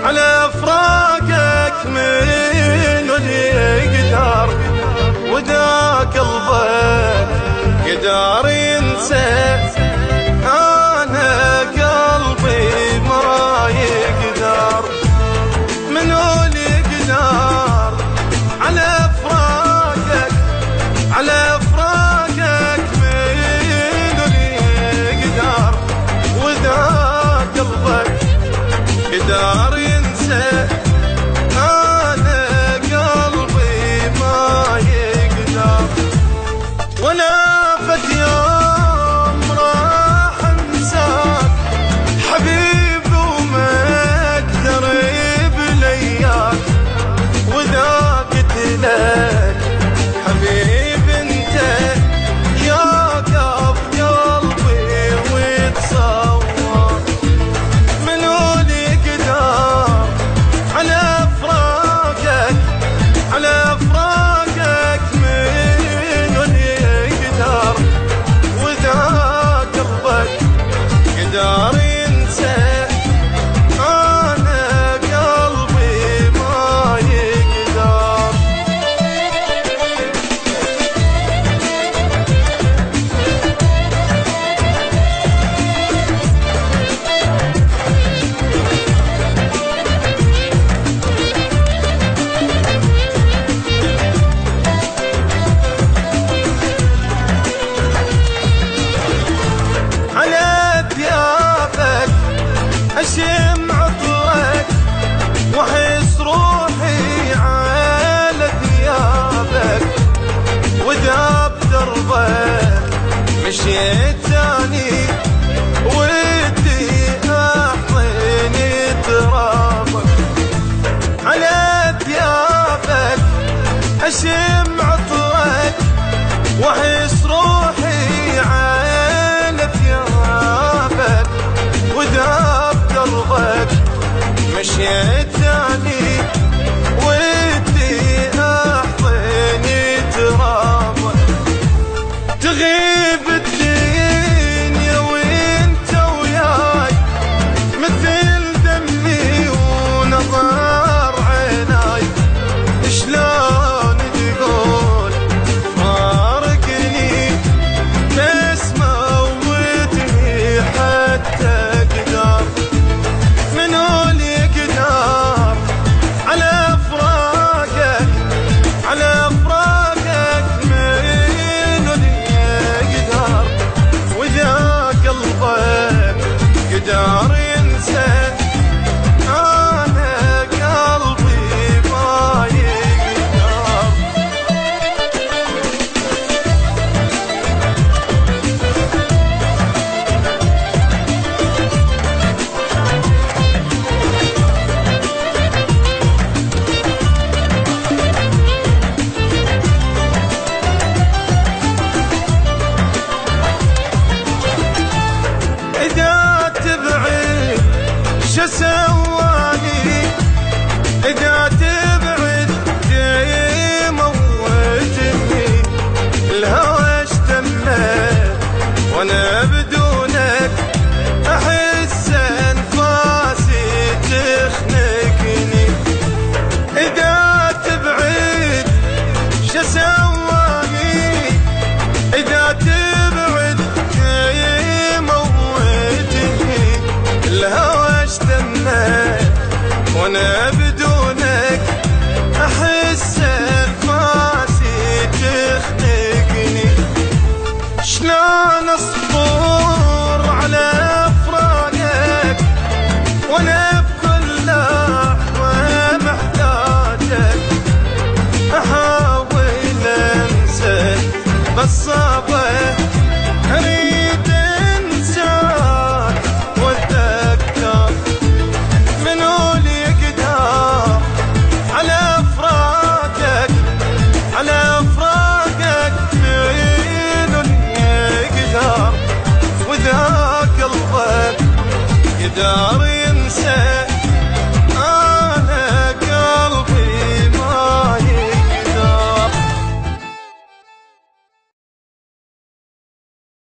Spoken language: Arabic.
على فراقك منو اللي يقدر، ودا قلبك قدر ينسى، انا قلبي ما يقدر. منو اللي يقدر على فراقك، على فراقك منو اللي يقدر، ودا قلبك قدر ينسى، انا قلبي ما يقدر. ولا فت يوم راح انساك حبيبي وما اقدر بلياك، واذا قلت لك حبيبي انت يقف قلبي ويتصور. منو اللي يقدر على فراقك، على فراقك منو اللي يقدر، واذا قلبك قدر ينسى، انا قلبي ما يقدر. على ثيابك اشم عطرك، واحس روحي على ثيابك، واذا بدربك مشيت ثاني ودي احضن ترابك. على ثيابك اشم عطرك، واحس روحي على ثيابك، واذا بدربك مشيت ثاني ودي احضن ترابك. تغيب الدنيا وانت وياي، مثل دمي ونظر عيناي، شلون تقول فارقني، بس موتني حتى اقدر. منو اللي يقدر على فراقك، على فراقك منو اللي يقدر، واذا قلبك قدر ينسى، انا قلبي ما يقدر. إذا تبعد شو سواني، إذا تبعد موتني، الهوى اشتمت وانا بدونك احس انفاسي تخنقني. إذا تبعد شو سواني، إذا تبعد الهوى اشتمت وانا بدونك احس انفاسي تخنقني. شلون اصبر على فراقك وانا بكل لحظة محتاجك، احاول انسى بس صعبة، اريد انساك واتذكر. منو اللي يقدر على فراقك، على فراقك منو اللي يقدر، واذا قلبك قدر ينسى، انسى